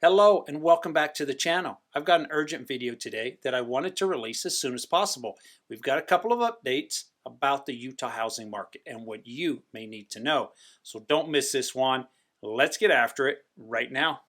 Hello and welcome back to the channel. I've got an urgent video today that I wanted to release as soon as possible. We've got a couple of updates about the Utah housing market and what you may need to know. So don't miss this one. Let's get after it right now.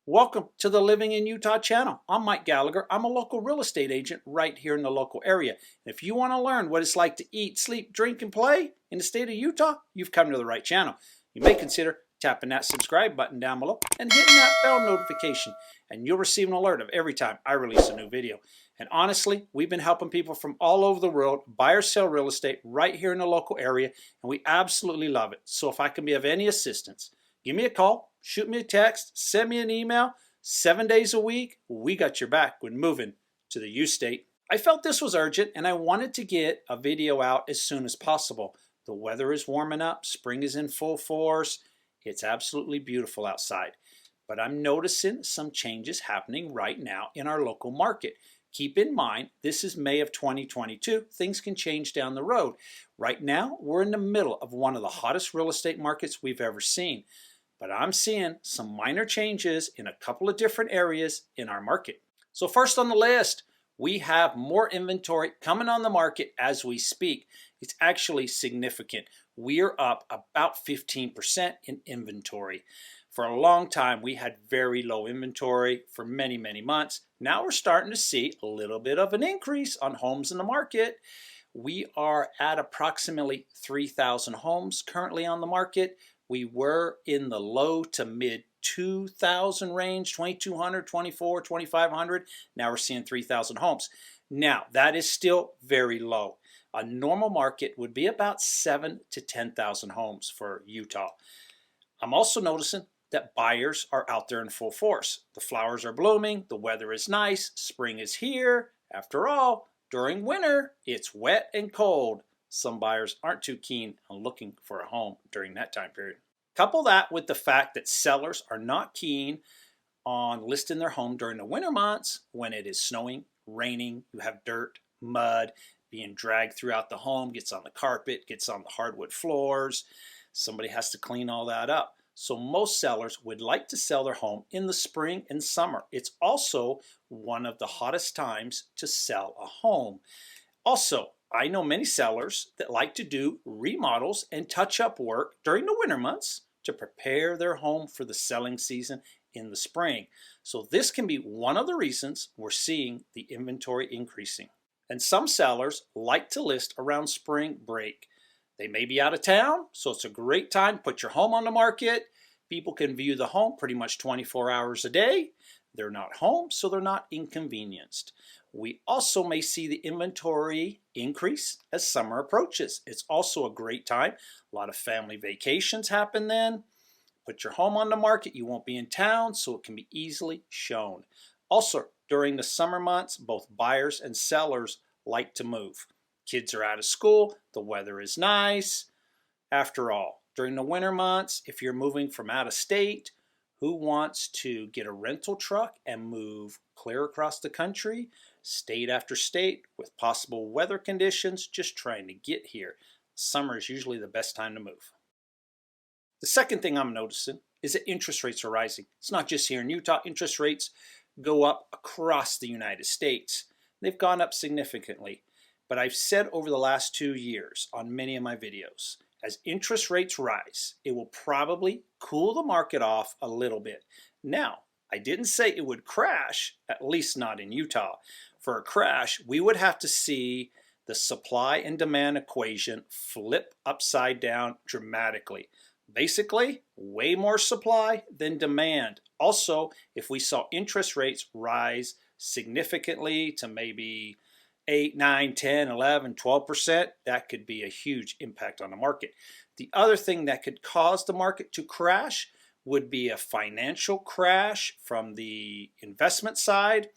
Welcome to the Living in Utah channel. I'm Mike Gallagher. I'm a local real estate agent right here in the local area. And if you want to learn what it's like to eat, sleep, drink, and play in the state of Utah, you've come to the right channel. You may consider tapping that subscribe button down below and hitting that bell notification, and you'll receive an alert of every time I release a new video. And honestly, we've been helping people from all over the world buy or sell real estate right here in the local area, and we absolutely love it. So if I can be of any assistance, give me a call, shoot me a text, send me an email. 7 days a week, we got your back when moving to the U state. I felt this was urgent and I wanted to get a video out as soon as possible. The weather is warming up, spring is in full force. It's absolutely beautiful outside. But I'm noticing some changes happening right now in our local market. Keep in mind, this is May of 2022. Things can change down the road. Right now, we're in the middle of one of the hottest real estate markets we've ever seen. But I'm seeing some minor changes in a couple of different areas in our market. So first on the list, we have more inventory coming on the market as we speak. It's actually significant. We're up about 15% in inventory. For a long time, we had very low inventory for many, many months. Now we're starting to see a little bit of an increase on homes in the market. We are at approximately 3,000 homes currently on the market. We were in the low to mid 2,000 range, 2,200, 24, 2,500. Now we're seeing 3,000 homes. Now that is still very low. A normal market would be about 7,000 to 10,000 homes for Utah. I'm also noticing that buyers are out there in full force. The flowers are blooming, the weather is nice, spring is here. After all, during winter, it's wet and cold. Some buyers aren't too keen on looking for a home during that time period. Couple that with the fact that sellers are not keen on listing their home during the winter months when it is snowing, raining, you have dirt, mud being dragged throughout the home, gets on the carpet, gets on the hardwood floors. Somebody has to clean all that up. So most sellers would like to sell their home in the spring and summer. It's also one of the hottest times to sell a home. Also, I know many sellers that like to do remodels and touch-up work during the winter months to prepare their home for the selling season in the spring. So this can be one of the reasons we're seeing the inventory increasing. And some sellers like to list around spring break. They may be out of town, so it's a great time to put your home on the market. People can view the home pretty much 24 hours a day. They're not home, so they're not inconvenienced. We also may see the inventory increase as summer approaches. It's also a great time. A lot of family vacations happen then. Put your home on the market. You won't be in town, so it can be easily shown. Also, during the summer months, both buyers and sellers like to move. Kids are out of school. The weather is nice. After all, during the winter months, if you're moving from out of state, who wants to get a rental truck and move clear across the country, state after state, with possible weather conditions, just trying to get here? Summer is usually the best time to move. The second thing I'm noticing is that interest rates are rising. It's not just here in Utah. Interest rates go up across the United States. They've gone up significantly. But I've said over the last 2 years on many of my videos, as interest rates rise, it will probably cool the market off a little bit. Now, I didn't say it would crash, at least not in Utah. For a crash, we would have to see the supply and demand equation flip upside down dramatically. Basically, way more supply than demand. Also, if we saw interest rates rise significantly to maybe 8, 9, 10, 11, 12%, that could be a huge impact on the market. The other thing that could cause the market to crash would be a financial crash from the investment side,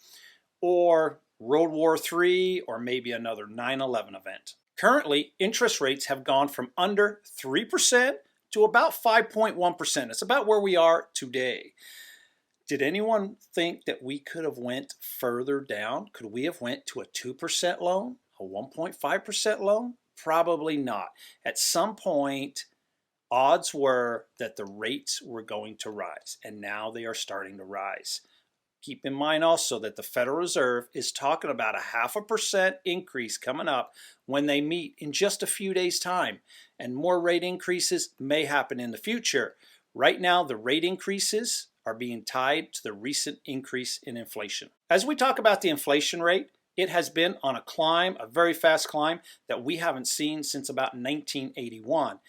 or World War III, or maybe another 9/11 event. Currently, interest rates have gone from under 3% to about 5.1%. It's about where we are today. Did anyone think that we could have went further down? Could we have went to a 2% loan, a 1.5% loan? Probably not. At some point, odds were that the rates were going to rise, and now they are starting to rise. Keep in mind also that the Federal Reserve is talking about a 0.5% increase coming up when they meet in just a few days' time, and more rate increases may happen in the future. Right now, the rate increases are being tied to the recent increase in inflation. As we talk about the inflation rate, it has been on a climb, a very fast climb that we haven't seen since about 1981.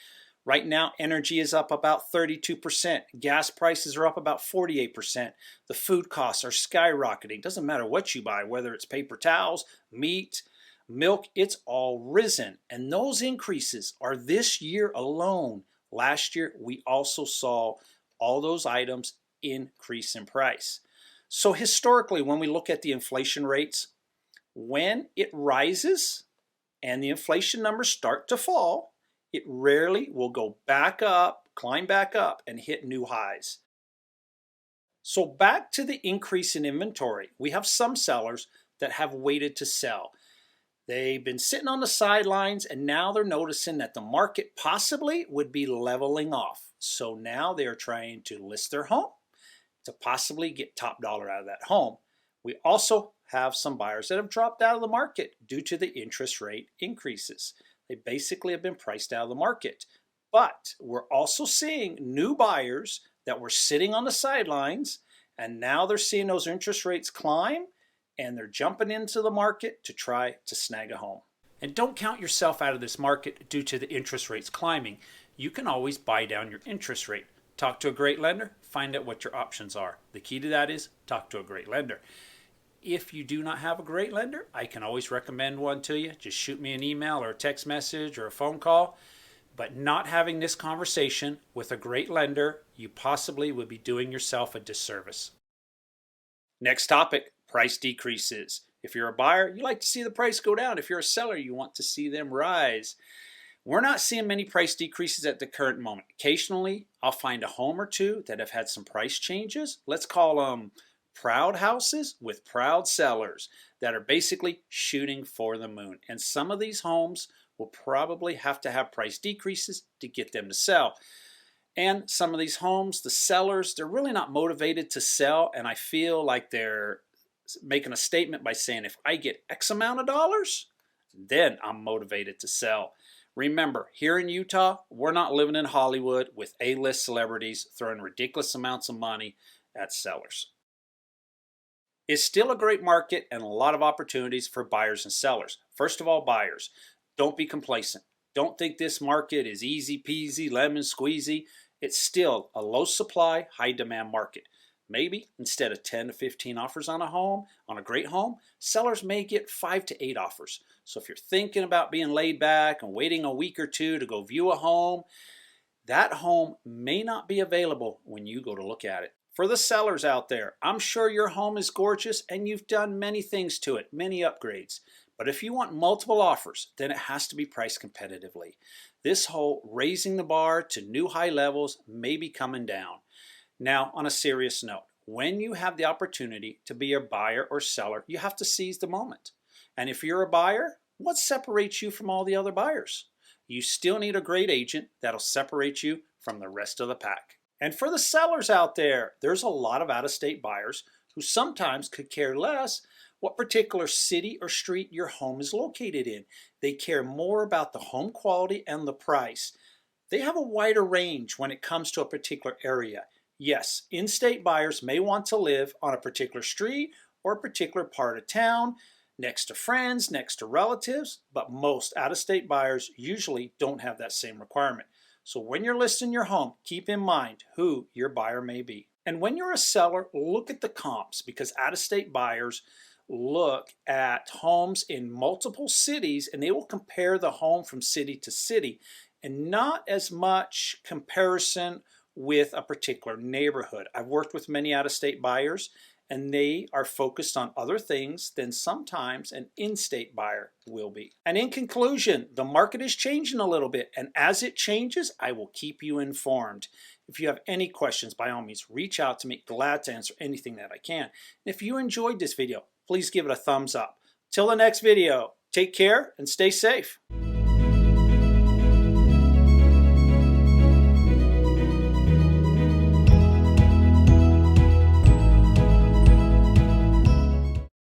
Right now, energy is up about 32%. Gas prices are up about 48%. The food costs are skyrocketing. Doesn't matter what you buy, whether it's paper towels, meat, milk, it's all risen. And those increases are this year alone. Last year, we also saw all those items increase in price. So historically, when we look at the inflation rates, when it rises and the inflation numbers start to fall, it rarely will go back up, climb back up, and hit new highs. So back to the increase in inventory. We have some sellers that have waited to sell. They've been sitting on the sidelines, and now they're noticing that the market possibly would be leveling off. So now they are trying to list their home to possibly get top dollar out of that home. We also have some buyers that have dropped out of the market due to the interest rate increases. They basically have been priced out of the market. But we're also seeing new buyers that were sitting on the sidelines, and now they're seeing those interest rates climb, and they're jumping into the market to try to snag a home. And don't count yourself out of this market due to the interest rates climbing. You can always buy down your interest rate. Talk to a great lender, find out what your options are. The key to that is talk to a great lender. If you do not have a great lender, I can always recommend one to you. Just shoot me an email or a text message or a phone call. But not having this conversation with a great lender, you possibly would be doing yourself a disservice. Next topic, price decreases. If you're a buyer, you like to see the price go down. If you're a seller, you want to see them rise. We're not seeing many price decreases at the current moment. Occasionally, I'll find a home or two that have had some price changes. Let's call them proud houses with proud sellers that are basically shooting for the moon. And some of these homes will probably have to have price decreases to get them to sell. And some of these homes, the sellers, they're really not motivated to sell, and I feel like they're making a statement by saying, if I get X amount of dollars, then I'm motivated to sell. Remember, here in Utah, we're not living in Hollywood with A-list celebrities throwing ridiculous amounts of money at sellers. It's still a great market and a lot of opportunities for buyers and sellers. First of all, buyers, don't be complacent. Don't think this market is easy peasy, lemon squeezy. It's still a low supply, high demand market. Maybe instead of 10 to 15 offers on a home, on a great home, sellers may get 5 to 8 offers. So if you're thinking about being laid back and waiting a week or two to go view a home, that home may not be available when you go to look at it. For the sellers out there, I'm sure your home is gorgeous and you've done many things to it, many upgrades. But if you want multiple offers, then it has to be priced competitively. This whole raising the bar to new high levels may be coming down. Now, on a serious note, when you have the opportunity to be a buyer or seller, you have to seize the moment. And if you're a buyer, what separates you from all the other buyers? You still need a great agent that'll separate you from the rest of the pack. And for the sellers out there, there's a lot of out-of-state buyers who sometimes could care less what particular city or street your home is located in. They care more about the home quality and the price. They have a wider range when it comes to a particular area. Yes, in-state buyers may want to live on a particular street or a particular part of town, next to friends, next to relatives, but most out-of-state buyers usually don't have that same requirement. So when you're listing your home, keep in mind who your buyer may be. And when you're a seller, look at the comps, because out-of-state buyers look at homes in multiple cities and they will compare the home from city to city and not as much comparison with a particular neighborhood. I've worked with many out-of-state buyers and they are focused on other things than sometimes an in-state buyer will be. And in conclusion, the market is changing a little bit, and as it changes, I will keep you informed. If you have any questions, by all means, reach out to me. Glad to answer anything that I can. And if you enjoyed this video, please give it a thumbs up. Till the next video, take care and stay safe.